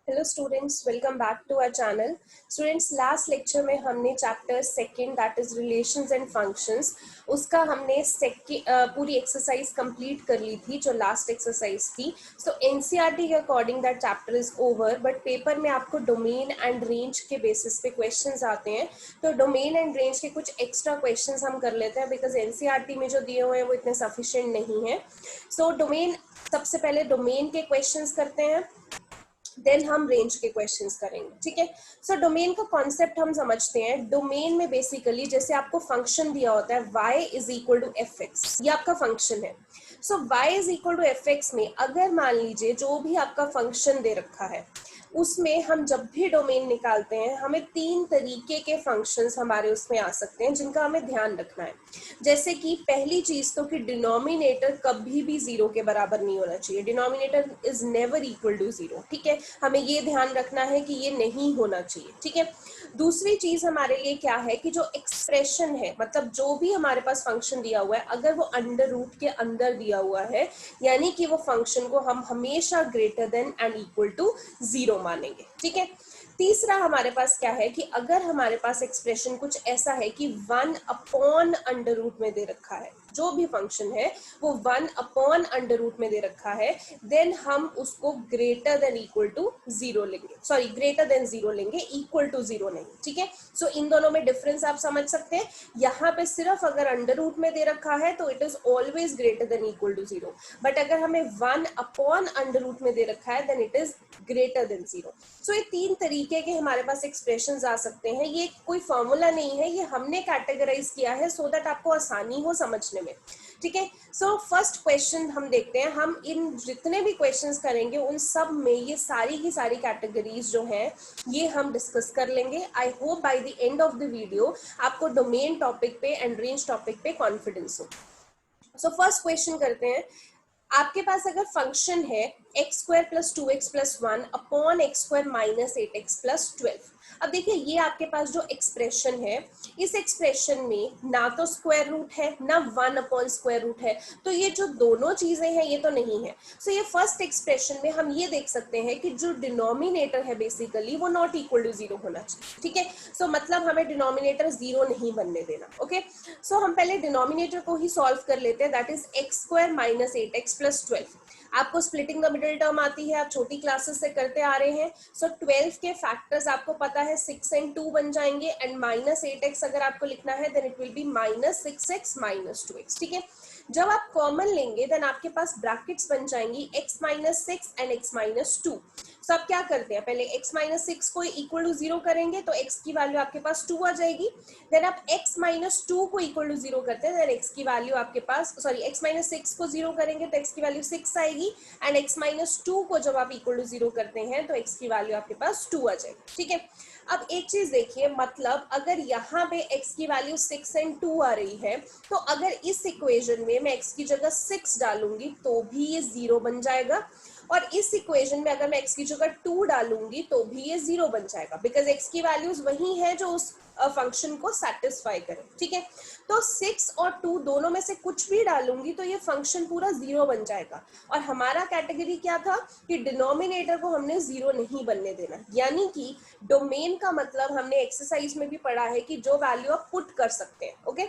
Hello students, welcome back to our channel. Students, last lecture में हमने chapter second that is relations and functions उसका हमने पूरी exercise complete कर ली थी जो लास्ट एक्सरसाइज थी। सो एनसीईआरटी के according that chapter is over, but paper में आपको डोमेन एंड रेंज के बेसिस पे क्वेश्चंस आते हैं। तो डोमेन एंड रेंज के कुछ एक्स्ट्रा क्वेश्चंस हम कर लेते हैं बिकॉज एनसीईआरटी में जो दिए हुए हैं वो इतने सफिशिएंट नहीं है। सो डोमेन, सबसे पहले डोमेन के क्वेश्चंस करते हैं, देन हम रेंज के क्वेश्चंस करेंगे। ठीक है। सो डोमेन का कॉन्सेप्ट हम समझते हैं। डोमेन में बेसिकली जैसे आपको फंक्शन दिया होता है y is equal to F X, ये आपका फंक्शन है। So y is equal to F X में अगर मान लीजिए जो भी आपका फंक्शन दे रखा है उसमें हम जब भी डोमेन निकालते हैं हमें तीन तरीके के फंक्शंस हमारे उसमें आ सकते हैं जिनका हमें ध्यान रखना है। जैसे कि पहली चीज तो कि डिनोमिनेटर कभी भी जीरो के बराबर नहीं होना चाहिए। Denominator is never equal to zero. ठीक है, हमें ये ध्यान रखना है कि ये नहीं होना चाहिए। ठीक है। दूसरी चीज हमारे लिए क्या है कि जो एक्सप्रेशन है, मतलब जो भी हमारे पास फंक्शन दिया हुआ है अगर वो अंडर रूट के अंदर दिया हुआ है, यानी कि वो फंक्शन को हम हमेशा greater than and equal to zero मानेंगे। ठीक है। तीसरा हमारे पास क्या है कि अगर हमारे पास एक्सप्रेशन कुछ ऐसा है कि 1 अपॉन अंडर रूट में दे रखा है, जो भी फंक्शन है वो 1 अपॉन अंडर रूट में दे रखा है, देन हम उसको greater than equal to zero लेंगे। सॉरी, ग्रेटर देन जीरो लेंगे, इक्वल टू जीरो नहीं। ठीक है। सो इन दोनों में डिफरेंस आप समझ सकते हैं। यहाँ पे सिर्फ अगर अंडर रूट में दे रखा है तो it is always greater than equal to zero, but अगर हमें 1 अपॉन अंडर रूट में दे रखा है then it is greater than zero. So ये तीन तरीके के हमारे पास एक्सप्रेशंस आ सकते हैं। ये कोई फॉर्मूला नहीं है, ये हमने कैटेगराइज किया है सो दैट आपको आसानी हो समझने में। ठीक है। सो फर्स्ट क्वेश्चन हम देखते हैं। हम इन जितने भी क्वेश्चंस करेंगे उन सब में ये सारी की सारी कैटेगरीज जो हैं ये हम डिस्कस कर लेंगे। I hope by the end of the video आपको डोमेन टॉपिक पे एंड रेंज टॉपिक पे कॉन्फिडेंस हो। सो फर्स्ट क्वेश्चन करते हैं। आपके पास अगर फंक्शन है x square plus 2x plus 1 upon x square minus 8x plus 12। अब देखिए ये आपके पास जो एक्सप्रेशन है, इस एक्सप्रेशन में ना तो स्क्वायर रूट है ना 1 अपॉन स्क्वायर रूट है, तो ये जो दोनों चीजें हैं ये तो नहीं है। सो ये फर्स्ट एक्सप्रेशन में हम ये देख सकते हैं कि जो डिनोमिनेटर है बेसिकली वो नॉट इक्वल टू जीरो होना चाहिए। ठीक है। सो मतलब हमें डिनोमिनेटर जीरो नहीं बनने देना। ओके। सो हम पहले डिनोमिनेटर को ही सॉल्व कर लेते हैं, that is x square minus 8x plus 12। आपको स्प्लिटिंग द मिडिल टर्म आती है, आप छोटी क्लासेस से करते आ रहे हैं। सो 12 के फैक्टर्स आपको पता है 6 एंड 2 बन जाएंगे, एंड माइनस 8x अगर आपको लिखना है then it will be minus 6x minus 2x। ठीक है। जब आप कॉमन लेंगे देन आपके पास ब्रैकेट्स बन जाएंगी x minus 6 and x minus 2। सो आप क्या करते हैं, पहले x माइनस 6 को इक्वल टू जीरो करेंगे तो x की वैल्यू आपके पास 2 आ जाएगी। देन आप x माइनस 2 को इक्वल टू जीरो करते हैं, देन x की वैल्यू आपके पास, सॉरी x माइनस 6 को जीरो करेंगे तो x की वैल्यू 6 आएगी, एंड x माइनस 2 को जब आप इक्वल टू जीरो करते हैं तो x की वैल्यू आपके पास 2 आ जाएगी। ठीक है। अब एक चीज देखिए, मतलब अगर यहाँ पे x की वैल्यू 6 एंड 2 आ रही है तो अगर इस इक्वेशन में मैं x की जगह 6 डालूंगी तो भी ये जीरो बन जाएगा, और इस इक्वेशन में अगर मैं x की जगह 2 डालूंगी तो भी ये जीरो बन जाएगा, बिकॉज x की वैल्यूज वही है जो उस फंक्शन को सेटिस्फाई करे। ठीक है। तो 6 और 2 दोनों में से कुछ भी डालूंगी तो ये फंक्शन पूरा जीरो बन जाएगा। और हमारा कैटेगरी क्या था कि डिनोमिनेटर को हमने जीरो नहीं बनने देना, यानी कि डोमेन का मतलब हमने एक्सरसाइज में भी पढ़ा है कि जो वैल्यू आप पुट कर सकते हैं। ओके।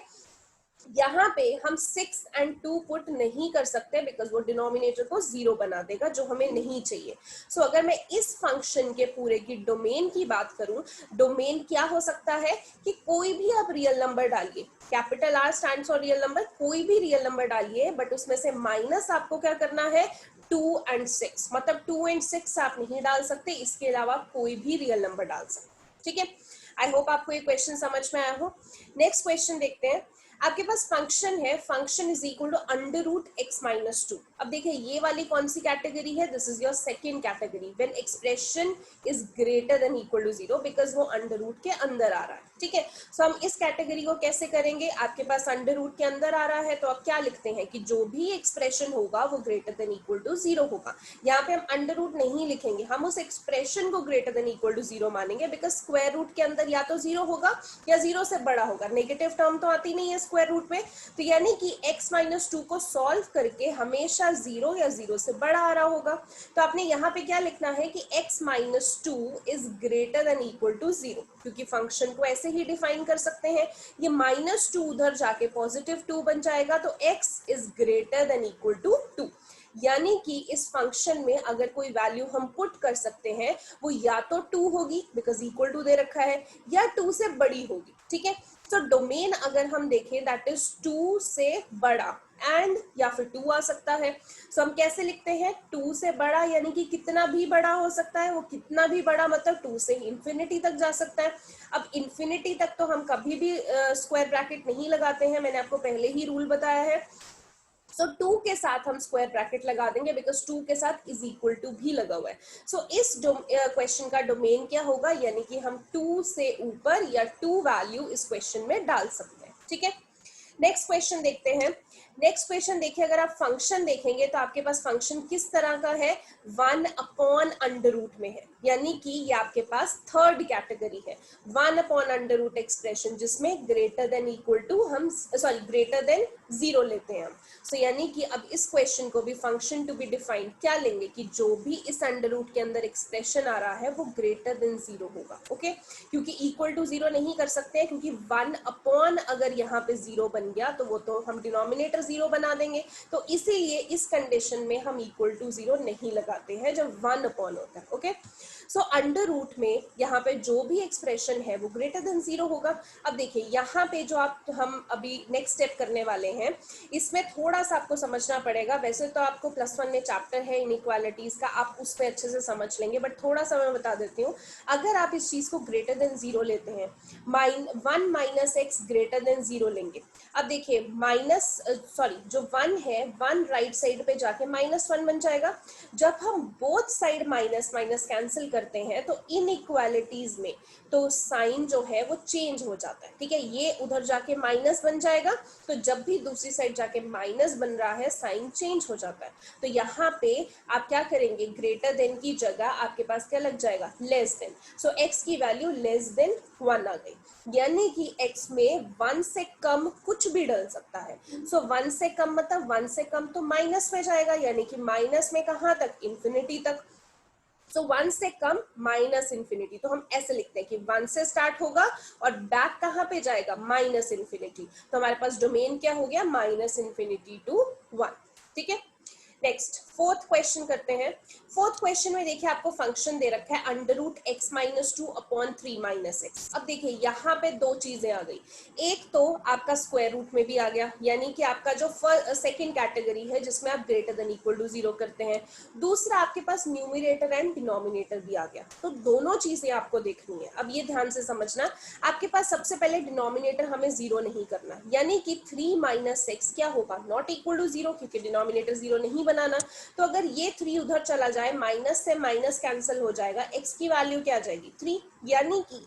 यहाँ पे हम 6 एंड 2 पुट नहीं कर सकते बिकॉज वो डिनोमिनेटर को जीरो बना देगा, जो हमें नहीं चाहिए। सो अगर मैं इस फंक्शन के पूरे की डोमेन की बात करूं, डोमेन क्या हो सकता है कि कोई भी आप रियल नंबर डालिए, capital R stands for real number, कोई भी रियल नंबर डालिए, बट उसमें से माइनस आपको क्या करना है 2 एंड 6, मतलब 2 एंड 6 आप नहीं डाल सकते, इसके अलावा कोई भी रियल नंबर डाल सकते। ठीक है। आई होप आपको ये क्वेश्चन समझ में आया हो। नेक्स्ट क्वेश्चन देखते हैं। आपके पास फंक्शन है, function is equal to under root X minus 2। अब देखिए ये वाली कौन सी कैटेगरी है, this is your second category, when expression is greater than equal to zero, because वो अंडर रूट के अंदर आ रहा है। ठीक है। सो हम इस कैटेगरी को कैसे करेंगे, आपके पास अंडर रूट के अंदर आ रहा है तो आप क्या लिखते हैं कि जो भी एक्सप्रेशन होगा वो greater than equal to zero होगा। यहाँ पे हम अंडर रूट नहीं लिखेंगे, हम उस एक्सप्रेशन को greater than equal to zero मानेंगे, बिकॉज स्क्वायर रूट के अंदर या तो जीरो होगा या जीरो से बड़ा होगा, नेगेटिव टर्म तो आती नहीं है स्क्वायर रूट में, तो यानी कि x माइनस 2 को सॉल्व करके हमेशा 0 या 0 से बड़ा आ रहा होगा। तो आपने यहाँ पे क्या लिखना है कि x minus 2 is greater than equal to 0, क्योंकि फंक्शन को ऐसे ही डिफाइन कर सकते हैं, ये माइनस 2 उधर जाके पॉजिटिव 2 बन जाएगा, तो x is greater than equal to 2। यानी कि इस फंक्शन में अगर कोई वैल्यू हम पुट कर सकते हैं वो या तो 2 होगी बिकॉज इक्वल टू दे रखा है, या 2 से बड़ी होगी, ठीक है। तो डोमेन अगर हम देखें दैट इज 2 से बड़ा एंड या फिर 2 आ सकता है। सो हम कैसे लिखते हैं, 2 से बड़ा यानी कि कितना भी बड़ा हो सकता है, वो कितना भी बड़ा मतलब 2 से इंफिनिटी तक जा सकता है। अब इंफिनिटी तक तो हम कभी भी स्क्वायर ब्रैकेट नहीं लगाते हैं, मैंने आपको पहले ही रूल बताया है। सो 2 के साथ हम स्क्वायर ब्रैकेट लगा देंगे बिकॉज 2 के साथ इज इक्वल टू भी लगा हुआ है। सो इस क्वेश्चन का डोमेन क्या होगा, यानी कि हम 2 से ऊपर या 2 वैल्यू इस क्वेश्चन में डाल सकते हैं, ठीक है। नेक्स्ट क्वेश्चन देखते हैं। नेक्स्ट क्वेश्चन देखिए, अगर आप फंक्शन देखेंगे तो आपके पास फंक्शन किस तरह का है, 1 अपॉन अंडर रूट में है, यानी कि ये आपके पास थर्ड कैटेगरी है, 1 अपॉन अंडर रूट एक्सप्रेशन, जिसमें ग्रेटर देन इक्वल टू हम ग्रेटर देन 0 लेते हैं हम। सो यानी कि अब इस क्वेश्चन को भी फंक्शन टू बी डिफाइंड क्या लेंगे कि जो भी इस अंडर रूट के अंदर एक्सप्रेशन आ रहा है वो ग्रेटर देन 0 होगा, ओके। क्योंकि इक्वल टू 0 नहीं कर सकते हैं, क्योंकि 1 अपॉन अगर यहाँ पे 0 बन गया तो वो तो हम डिनोमिनेटर 0 बना देंगे, तो इसीलिए इस कंडीशन में हम इक्वल टू 0 नहीं लगाते हैं जब 1 अपॉन होता है, ओके। सो अंडर रूट में यहाँ पे जो भी एक्सप्रेशन है वो ग्रेटर देन 0 होगा। अब देखिए यहाँ पे जो हम अभी नेक्स्ट स्टेप करने वाले हैं, इसमें थोड़ा सा आपको समझना पड़ेगा। वैसे तो आपको +1 में चैप्टर है इनइक्वालिटीज का, आप उस पर अच्छे से समझ लेंगे, बट थोड़ा सा मैं बता देती हूँ। अगर आप इस चीज को ग्रेटर देन 0 लेते हैं, 1 माइनस एक्स ग्रेटर देन 0 लेंगे। अब देखिए जो 1 है, 1 राइट साइड पे जाके -1 बन जाएगा। जब हम both side minus minus cancel करते हैं तो इनइक्वालिटीज में तो साइन जो है वो चेंज हो जाता है, ठीक है। ये उधर जाके माइनस बन जाएगा, तो जब भी दूसरी साइड जाके माइनस बन रहा है साइन चेंज हो जाता है। तो यहाँ पे आप क्या करेंगे, ग्रेटर देन की जगह आपके पास क्या लग जाएगा, लेस देन। सो x की वैल्यू लेस देन 1 आ गई, यानी कि x में 1 से कम कुछ भी डल सकता है। सो 1 से कम मतलब 1 से कम तो माइनस में जाएगा, यानी कि माइनस में कहाँ तक, इंफिनिटी तक। सो 1 से कम माइनस इंफिनिटी, तो हम ऐसे लिखते हैं कि 1 से स्टार्ट होगा और बैक कहाँ पे जाएगा, माइनस इंफिनिटी। तो हमारे पास डोमेन क्या हो गया, माइनस इंफिनिटी टू 1, ठीक है। नेक्स्ट फोर्थ क्वेश्चन करते हैं। फोर्थ क्वेश्चन में देखिए आपको फंक्शन दे रखा है under root x minus 2 upon 3 minus X. अब देखिए यहाँ पे दो चीजें आ गई, एक तो आपका स्क्वायर रूट में भी आ गया, यानी कि आपका जो सेकंड कैटेगरी है जिसमें आप ग्रेटर देन इक्वल टू 0 करते हैं। दूसरा आपके पास न्यूमरेटर एंड डिनोमिनेटर भी आ गया, तो दोनों चीजें आपको देखनी है। अब ये ध्यान से समझना, आपके पास सबसे पहले डिनोमिनेटर हमें 0 नहीं करना, यानी कि 3 माइनस एक्स क्या होगा, नॉट इक्वल टू 0, क्योंकि डिनोमिनेटर 0 नहीं बनाना। तो अगर ये 3 उधर चला जाए, माइनस से माइनस कैंसिल हो जाएगा, x की वैल्यू क्या आ जाएगी, 3। यानी कि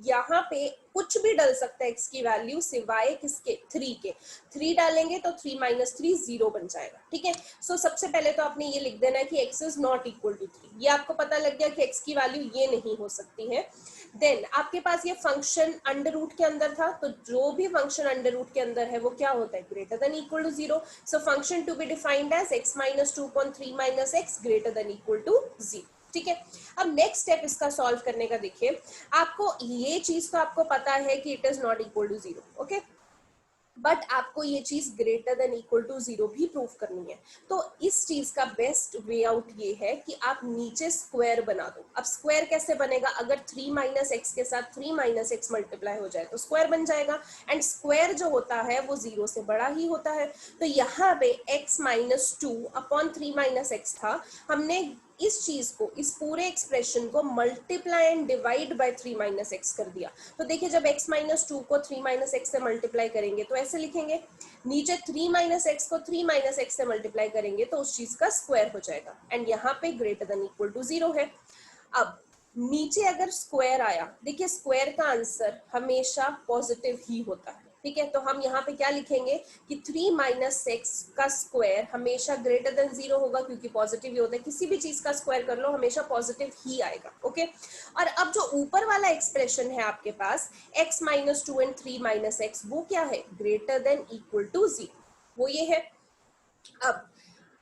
यहाँ पे कुछ भी डल सकता है x की वैल्यू सिवाय किसके, 3 के। 3 डालेंगे तो 3 माइनस 3 0 बन जाएगा, ठीक है। सो सबसे पहले तो आपने ये लिख देना है कि x is not equal to 3, ये आपको पता लग गया कि x की वैल्यू ये नहीं हो सकती है। देन आपके पास ये फंक्शन अंडर रूट के अंदर था, तो जो भी फंक्शन अंडर रूट के अंदर है वो क्या होता है, greater than equal to 0। So function to be defined as x minus 2 upon 3 minus X greater than equal to 0, ठीक है। अब नेक्स्ट स्टेप इसका सॉल्व करने का देखिए, आपको ये चीज तो आपको पता है कि it is not equal to 0, okay, but आपको ये चीज ग्रेटर देन इक्वल टू 0 भी प्रूफ करनी है। तो इस चीज का बेस्ट वे आउट ये है कि आप नीचे स्क्वायर बना दो। अब स्क्वायर कैसे बनेगा, अगर 3 माइनस एक्स के साथ 3 माइनस एक्स मल्टीप्लाई हो जाए तो स्क्वायर बन जाएगा, एंड स्क्वायर जो होता है वो 0 से बड़ा ही होता है। तो यहाँ पे x minus 2 upon 3 minus x था, हमने इस चीज को, इस पूरे एक्सप्रेशन को multiply and divide by 3 minus x कर दिया। तो देखिए जब x माइनस 2 को 3 माइनस एक्स से मल्टीप्लाई करेंगे तो ऐसे लिखेंगे, नीचे 3 माइनस एक्स को 3 माइनस एक्स से मल्टीप्लाई करेंगे तो उस चीज का स्क्वायर हो जाएगा, एंड यहाँ पे ग्रेटर देन इक्वल टू 0 है। अब नीचे अगर स्क्वायर आया, देखिए स्क्वायर का आंसर हमेशा पॉजिटिव ही होता है, ठीक है, तो हम यहाँ पे क्या लिखेंगे कि 3 माइनस एक्स का स्क्वायर हमेशा ग्रेटर देन 0 होगा, क्योंकि पॉजिटिव ही होता है, किसी भी चीज का स्क्वायर कर लो हमेशा पॉजिटिव ही आएगा। ओके, और अब जो ऊपर वाला एक्सप्रेशन है आपके पास x minus 2 and 3 minus x, वो क्या है, ग्रेटर देन इक्वल टू 0, वो ये है। अब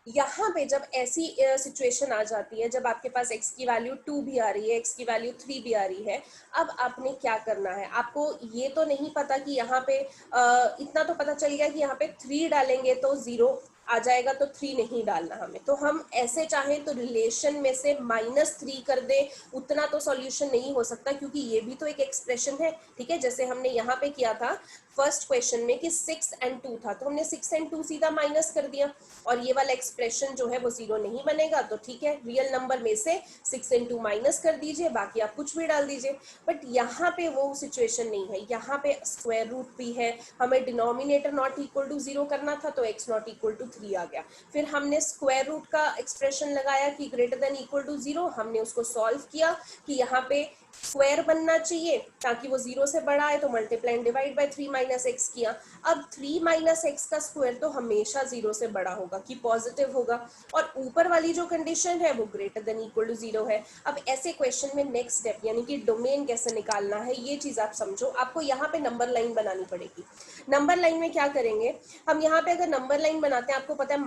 यहाँ पे जब ऐसी सिचुएशन आ जाती है, जब आपके पास x की वैल्यू 2 भी आ रही है, x की वैल्यू 3 भी आ रही है, अब आपने क्या करना है, आपको ये तो नहीं पता कि यहाँ पे इतना तो पता चल गया कि यहाँ पे 3 डालेंगे तो 0 आ जाएगा, तो 3 नहीं डालना हमें, तो हम ऐसे चाहें तो रिलेशन में से -3 कर दे, उतना तो सॉल्यूशन नहीं हो सकता, क्योंकि ये भी तो एक एक्सप्रेशन है। ठीक है, जैसे हमने यहाँ पे किया था फर्स्ट क्वेश्चन में कि 6 एंड 2 था, तो हमने 6 एंड 2 सीधा माइनस कर दिया, और ये वाला एक्सप्रेशन जो है वो 0 नहीं बनेगा, तो ठीक है, रियल नंबर में से 6 एंड 2 माइनस कर दीजिए, बाकी आप कुछ भी डाल दीजिए। बट यहाँ पे वो सिचुएशन नहीं है, यहाँ पे स्क्वायर रूट भी है, हमें डिनोमिनेटर नॉट इक्वल टू 0 करना था, तो x नॉट इक्वल टू 3 आ गया। फिर हमने स्क्वायर रूट का एक्सप्रेशन लगाया कि ग्रेटर देन इक्वल टू 0, हमने उसको सॉल्व किया कि यहाँ पे स्क्वायर बनना चाहिए ताकि वो 0 से बड़ा है, तो multiply and divide by 3 minus x किया। अब 3 माइनस एक्स का स्क्वायर तो हमेशा 0 से बड़ा होगा, कि पॉजिटिव होगा, और ऊपर वाली जो कंडीशन है वो ग्रेटर देन इक्वल टू 0 है। अब ऐसे क्वेश्चन में नेक्स्ट स्टेप यानी कि डोमेन कैसे निकालना है, ये चीज आप समझो। आपको यहाँ पे नंबर लाइन बनानी पड़ेगी। नंबर लाइन में क्या करेंगे हम, यहाँ पे अगर नंबर लाइन बनाते हैं, आपको पता है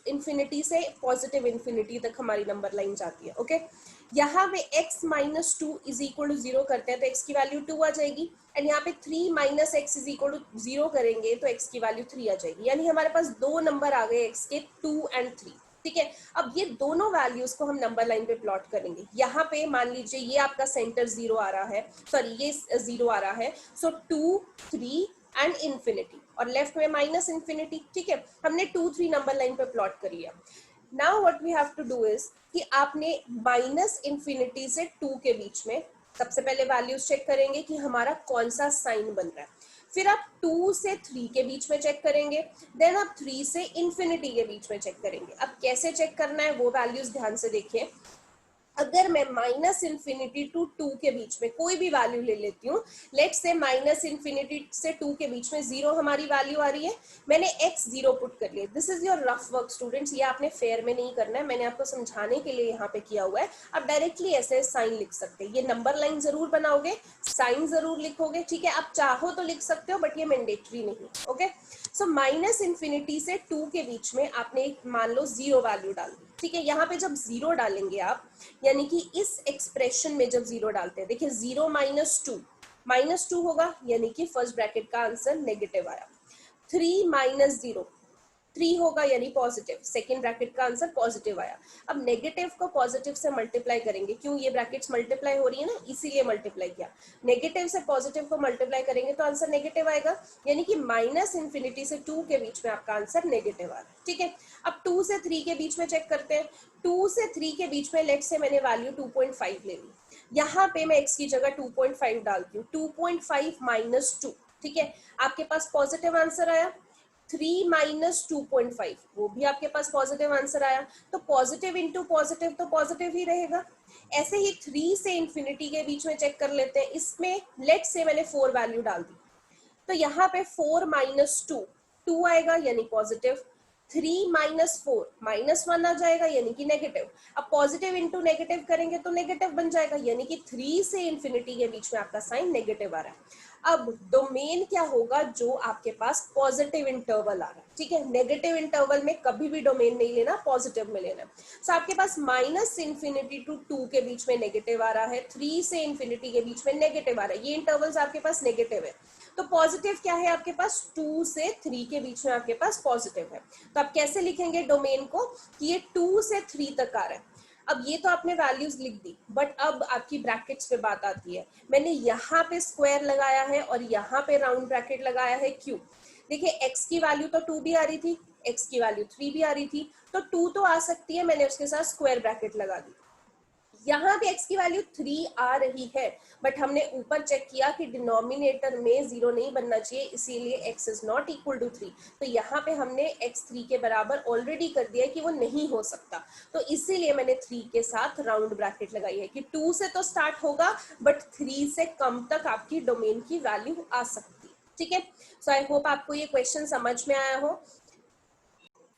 -इन्फिनिटी से पॉजिटिव इन्फिनिटी तक हमारी नंबर लाइन जाती है। ओके, यहाँ पे x minus 2 is equal to 0 करते हैं तो x की वैल्यू 2 आ जाएगी, एंड यहाँ पे 3 minus X is equal to 0 करेंगे तो x की वैल्यू 3 आ जाएगी, यानी हमारे पास दो नंबर आ गए x के, 2 एंड 3। ठीक है, अब ये दोनों वैल्यूज को हम नंबर लाइन पे प्लॉट करेंगे। यहाँ पे मान लीजिए ये आपका सेंटर 0 आ रहा है, सॉरी ये 0 आ रहा है, सो 2 3 एंड इन्फिनिटी, और लेफ्ट में माइनस इन्फिनिटी। ठीक है, हमने 2 3 नंबर लाइन पे प्लॉट कर लिया। Now what we have to do is कि आपने माइनस इन्फिनिटी से 2 के बीच में सबसे पहले वैल्यूज चेक करेंगे कि हमारा कौन सा साइन बन रहा है, फिर आप 2 से 3 के बीच में चेक करेंगे, देन आप 3 से इन्फिनिटी के बीच में चेक करेंगे। अब कैसे चेक करना है वो वैल्यूज ध्यान से देखिए। अगर मैं माइनस इन्फिनिटी टू 2 के बीच में कोई भी वैल्यू ले लेती हूँ, लेट्स से माइनस इन्फिनिटी से 2 के बीच में 0 हमारी वैल्यू आ रही है, मैंने x 0 पुट कर लिया। This is your rough work students, ये आपने फेयर में नहीं करना है, मैंने आपको समझाने के लिए यहाँ पे किया हुआ है। आप डायरेक्टली ऐसे साइन लिख सकते हैं, ये नंबर लाइन जरूर बनाओगे, साइन जरूर लिखोगे। ठीक है, आप चाहो तो लिख सकते हो बट ये मैंडेटरी नहीं। ओके, सो माइनस इन्फिनिटी से 2 के बीच में आपने मान लो 0 वैल्यू डाल दी। ठीक है, यहाँ पे जब 0 डालेंगे आप, यानी कि इस एक्सप्रेशन में जब 0 डालते हैं, देखिए 0 माइनस टू होगा, यानी कि फर्स्ट ब्रैकेट का आंसर नेगेटिव आया। 3 माइनस 0 3 होगा यानी पॉजिटिव, सेकेंड ब्रैकेट का आंसर पॉजिटिव आया। अब नेगेटिव को पॉजिटिव से मल्टीप्लाई करेंगे, क्यों, ये ब्रैकेट्स मल्टीप्लाई हो रही है ना, इसीलिए मल्टीप्लाई किया। नेगेटिव से पॉजिटिव को मल्टीप्लाई करेंगे तो आंसर नेगेटिव आएगा, यानी कि माइनस इन्फिनिटी से 2 के बीच में आपका आंसर नेगेटिव आ रहा है। ठीक है, अब 2 से 3 के बीच में चेक करते हैं। 2 से 3 के बीच में लेट से मैंने वैल्यू 2.5 ले ली, यहाँ पे मैं x की जगह 2.5 डालती हूँ, 2.5 माइनस 2। ठीक है, आपके पास पॉजिटिव आंसर आया। 3 माइनस 2.5 वो भी आपके पास पॉजिटिव आंसर आया, तो पॉजिटिव इंटू पॉजिटिव तो पॉजिटिव ही रहेगा। ऐसे ही 3 से इन्फिनिटी के बीच में चेक कर लेते हैं, इसमें लेट से मैंने 4 वैल्यू डाल दी, तो यहाँ पे 4 माइनस 2 आएगा यानी पॉजिटिव। 3 माइनस 4 -1 आ जाएगा यानी कि नेगेटिव। अब पॉजिटिव इंटू नेगेटिव करेंगे तो नेगेटिव बन जाएगा, यानी कि 3 से इन्फिनिटी के बीच में आपका साइन नेगेटिव आ रहा है। अब डोमेन क्या होगा, जो आपके पास पॉजिटिव इंटरवल आ रहा है। ठीक है, नेगेटिव इंटरवल में कभी भी डोमेन नहीं लेना, पॉजिटिव में लेना। सो आपके पास माइनस इन्फिनिटी टू 2 के बीच में नेगेटिव आ रहा है, 3 से इन्फिनिटी के बीच में नेगेटिव आ रहा है, ये इंटरवल्स आपके पास नेगेटिव है। तो पॉजिटिव क्या है आपके पास, 2 से 3 के बीच में आपके पास पॉजिटिव है। तो आप कैसे लिखेंगे डोमेन को कि ये 2 से 3 तक आ रहा है। अब ये तो आपने वैल्यूज लिख दी, बट अब आपकी ब्रैकेट्स पे बात आती है। मैंने यहाँ पे स्क्वायर लगाया है और यहाँ पे राउंड ब्रैकेट लगाया है, क्यों, देखिए x की वैल्यू तो 2 भी आ रही थी, x की वैल्यू 3 भी आ रही थी, तो 2 तो आ सकती है, मैंने उसके साथ स्क्वायर ब्रैकेट लगा दी। यहाँ पे x की वैल्यू 3 आ रही है, बट हमने ऊपर चेक किया कि डिनोमिनेटर में 0 नहीं बनना चाहिए, इसीलिए x is not equal to 3। तो यहाँ पे हमने x 3 के बराबर ऑलरेडी कर दिया कि वो नहीं हो सकता, तो इसीलिए मैंने 3 के साथ राउंड ब्रैकेट लगाई है कि 2 से तो स्टार्ट होगा बट 3 से कम तक आपकी डोमेन की वैल्यू आ सकती है। ठीक है, सो आई होप आपको ये क्वेश्चन समझ में आया हो।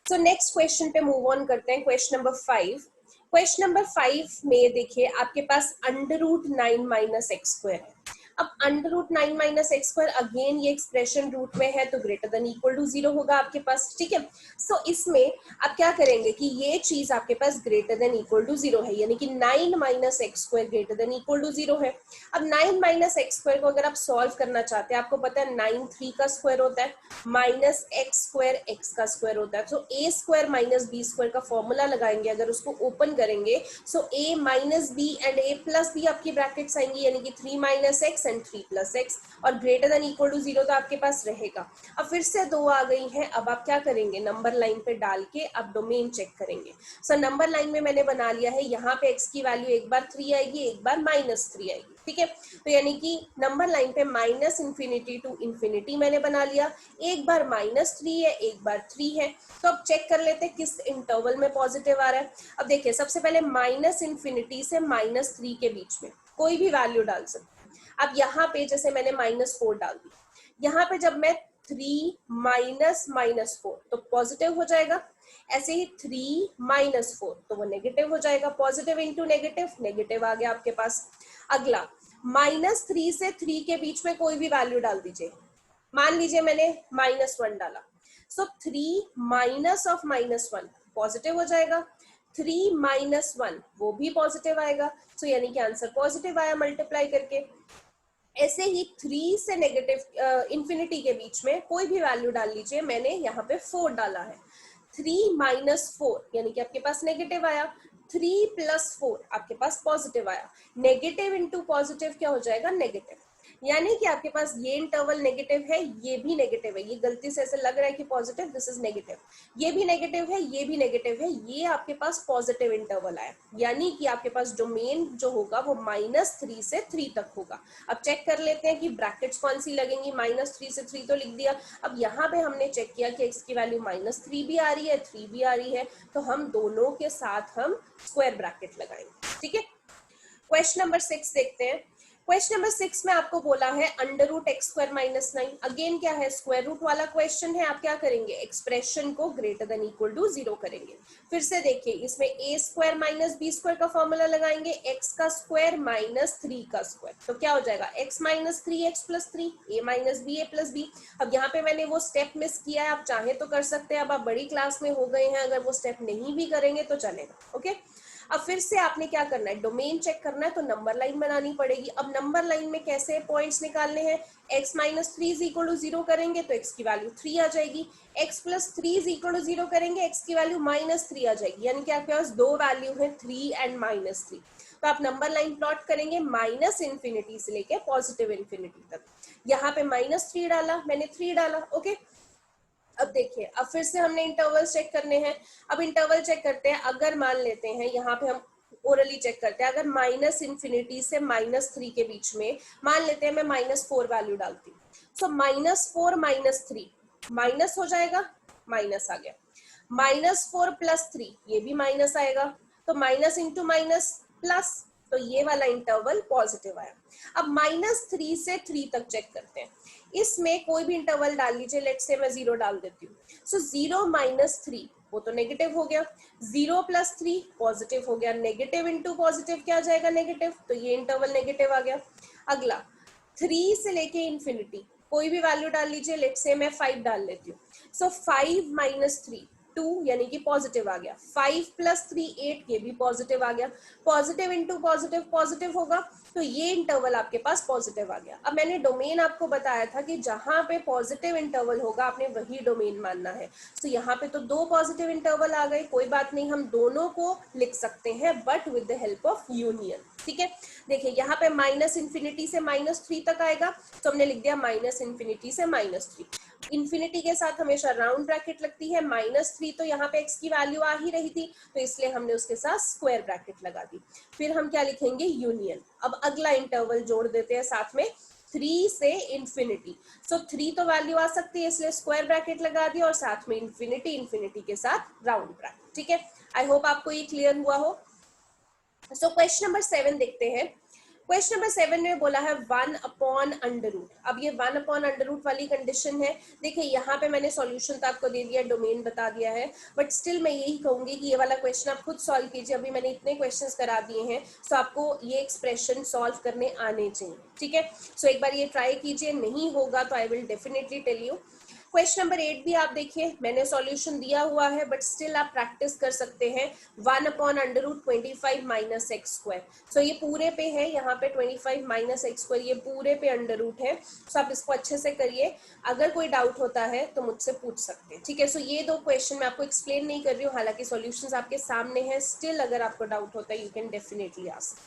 सो नेक्स्ट क्वेश्चन पे मूव ऑन करते हैं, क्वेश्चन नंबर 5। क्वेश्चन नंबर 5 में देखिए आपके पास √9 - x² है। अब √9 - x², अगेन ये एक्सप्रेशन रूट में है तो ग्रेटर देन इक्वल टू 0 होगा आपके पास, ठीक है। सो इसमें आप क्या करेंगे कि ये चीज आपके पास ग्रेटर देन इक्वल टू 0 है, यानी कि 9 - x² greater than equal to 0 है। अब 9 - x² को अगर आप सॉल्व करना चाहते हैं, आपको पता है 9 3 का स्क्वायर होता है, -x² x का स्क्वायर होता है। तो a² - b² का फॉर्मूला लगाएंगे, अगर उसको ओपन करेंगे सो a - b and a + b आपकी ब्रैकेट्स आएंगी, यानी कि 3 - x एंड 3 + x, और ग्रेटर देन इक्वल टू 0 तो आपके पास रहेगा। अब फिर से 2 आ गई हैं, अब आप क्या करेंगे, नंबर लाइन पे डाल के आप डोमेन चेक करेंगे। सो नंबर लाइन में मैंने बना लिया है, यहाँ पे x की वैल्यू एक बार 3 आएगी, एक बार -3 आएगी, ठीक है। तो यानी कि नंबर लाइन पे -∞ to ∞ मैंने बना लिया, एक बार -3 है, एक बार 3 है। तो अब चेक कर लेते हैं किस इंटरवल में पॉजिटिव आ रहा है। अब देखिए सबसे पहले -∞ से -3 के बीच में कोई भी वैल्यू डाल सकते। अब यहाँ पे जैसे मैंने -4 डाल दी, यहाँ पे जब मैं 3 -4 तो पॉजिटिव हो जाएगा, ऐसे ही 3 - 4 तो वो नेगेटिव हो जाएगा, पॉजिटिव इंटू नेगेटिव, नेगेटिव आ गया आपके पास। अगला -3 से 3 के बीच में कोई भी वैल्यू डाल दीजिए, मान लीजिए मैंने -1 डाला, सो 3 माइनस ऑफ -1 पॉजिटिव हो जाएगा, 3 - 1 वो भी पॉजिटिव आएगा। सो यानी कि आंसर पॉजिटिव आया मल्टीप्लाई करके। ऐसे ही 3 से नेगेटिव इंफिनिटी के बीच में कोई भी वैल्यू डाल लीजिए, मैंने यहाँ पे 4 डाला है, 3 - 4 यानी कि आपके पास नेगेटिव आया, 3 + 4 आपके पास पॉजिटिव आया। नेगेटिव इंटू पॉजिटिव क्या हो जाएगा, नेगेटिव। यानी कि आपके पास ये इंटरवल नेगेटिव है, ये भी नेगेटिव है, ये गलती से ऐसे लग रहा है कि पॉजिटिव, दिस इज नेगेटिव, ये भी नेगेटिव है, ये भी नेगेटिव है, ये आपके पास पॉजिटिव इंटरवल आया, यानी कि आपके पास डोमेन जो होगा वो -3 से 3 तक होगा। अब चेक कर लेते हैं कि ब्रैकेट्स कौन सी लगेंगी, -3 से 3 तो लिख दिया। अब यहाँ पे हमने चेक किया कि x की वैल्यू -3 भी आ रही है, 3 भी आ रही है, तो हम दोनों के साथ हम स्क्वायर ब्रैकेट लगाएंगे, ठीक है। क्वेश्चन नंबर 6 देखते हैं। क्वेश्चन नंबर 6 में आपको बोला है √x² - 9। अगेन क्या है, स्क्वायर रूट वाला क्वेश्चन है। आप क्या करेंगे, एक्सप्रेशन को ग्रेटर देन इक्वल टू 0 करेंगे। फिर से देखिए इसमें a² - b² का फॉर्मूला लगाएंगे, x का स्क्वायर -3 का स्क्वायर, तो क्या हो जाएगा x - 3 x + 3, a - b a + b। अब यहाँ पे मैंने वो स्टेप मिस किया है, आप चाहे तो कर सकते हैं, अब आप बड़ी क्लास में हो गए हैं, अगर वो स्टेप नहीं भी करेंगे तो चलेगा, ओके। अब फिर से आपने क्या करना है, डोमेन चेक करना है, तो नंबर लाइन बनानी पड़ेगी। अब नंबर लाइन में कैसे पॉइंट्स निकालने हैं, x - 3 = 0 करेंगे तो x की वैल्यू 3 आ जाएगी, x + 3 = 0 करेंगे, x की वैल्यू -3 आ जाएगी, यानी कि आपके पास दो वैल्यू है 3 एंड -3। तो आप नंबर लाइन प्लॉट करेंगे -∞ से लेके +∞ तक। यहाँ पे -3 डाला मैंने, 3 डाला, ओके। अब देखिए, अब फिर से हमने इंटरवल चेक करने हैं। अब इंटरवल चेक करते हैं, अगर मान लेते हैं यहाँ पे हम ओरली चेक करते हैं, अगर -∞ से -3 के बीच में मान लेते हैं मैं -4 वैल्यू डालती हूँ, सो -4 - 3 माइनस हो जाएगा, माइनस आ गया, -4 + 3 ये भी माइनस आएगा, तो माइनस इंटू माइनस प्लस, तो ये वाला इंटरवल पॉजिटिव आया। अब -3 से 3 तक चेक करते हैं, इसमें कोई भी इंटरवल डाल लीजिए, लेट्स से मैं 0 डाल देती हूँ, सो 0 - 3 वो तो नेगेटिव हो गया, 0 + 3 पॉजिटिव हो गया, नेगेटिव इंटू पॉजिटिव क्या आ जाएगा, नेगेटिव, तो ये इंटरवल नेगेटिव आ गया। अगला 3 से लेके इंफिनिटी कोई भी वैल्यू डाल लीजिए, लेट्स से मैं 5 डाल लेती हूँ, सो 5 - 3 2 यानी कि पॉजिटिव आ गया, 5 + 3 8 ये भी पॉजिटिव आ गया, पॉजिटिव इंटू पॉजिटिव पॉजिटिव होगा, तो ये इंटरवल आपके पास पॉजिटिव आ गया। अब मैंने डोमेन आपको बताया था कि जहां पे पॉजिटिव इंटरवल होगा आपने वही डोमेन मानना है। तो यहाँ पे तो दो पॉजिटिव इंटरवल आ गए, कोई बात नहीं, हम दोनों को लिख सकते हैं but with the help of union, ठीक है। देखिए यहाँ पे -∞ से -3 तक आएगा, तो हमने लिख दिया -∞ से -3। इंफिनिटी के साथ हमेशा राउंड ब्रैकेट लगती है, -3 तो यहाँ पे x की वैल्यू आ ही रही थी, तो इसलिए हमने उसके साथ स्क्वायर ब्रैकेट लगा दी। फिर हम क्या लिखेंगे, यूनियन। अब अगला इंटरवल जोड़ देते हैं साथ में, 3 से इंफिनिटी, सो 3 तो वैल्यू आ सकती है, इसलिए स्क्वायर ब्रैकेट लगा दिया, और साथ में इंफिनिटी के साथ राउंड ब्रैकेट, ठीक है। आई होप आपको ये क्लियर हुआ हो। सो क्वेश्चन नंबर 7 देखते हैं। क्वेश्चन नंबर 7 में बोला है 1/√। अब ये 1/√, वाली कंडीशन है। देखिए यहाँ पे मैंने सॉल्यूशन तो आपको दे दिया, डोमेन बता दिया है, बट स्टिल मैं यही कहूंगी कि ये वाला क्वेश्चन आप खुद सॉल्व कीजिए। अभी मैंने इतने क्वेश्चंस करा दिए हैं, सो आपको ये एक्सप्रेशन सॉल्व करने आने चाहिए, ठीक है। सो एक बार ये ट्राई कीजिए, नहीं होगा तो I will definitely tell you. Question number 8 भी आप देखिए, मैंने सॉल्यूशन दिया हुआ है, बट स्टिल आप प्रैक्टिस कर सकते हैं। 1/√25 माइनस एक्स स्क्वायर। सो ये पूरे पे है, यहाँ पे 25 माइनस एक्स स्क्वायर, ये पूरे पे अंडर रूट है। सो आप इसको अच्छे से करिए, अगर कोई डाउट होता है तो मुझसे पूछ सकते हैं, ठीक है। सो ये दो क्वेश्चन मैं आपको एक्सप्लेन नहीं कर रही हूँ, हालांकि सॉल्यूशंस आपके सामने हैं। स्टिल अगर आपको डाउट होता है, यू कैन डेफिनेटली आस्क।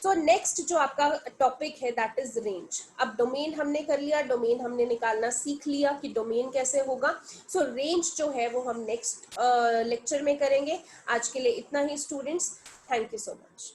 तो नेक्स्ट जो आपका टॉपिक है दैट इज रेंज। अब डोमेन हमने कर लिया, डोमेन हमने निकालना सीख लिया कि डोमेन कैसे होगा। सो रेंज जो है वो हम नेक्स्ट लेक्चर में करेंगे। आज के लिए इतना ही students, thank you so much.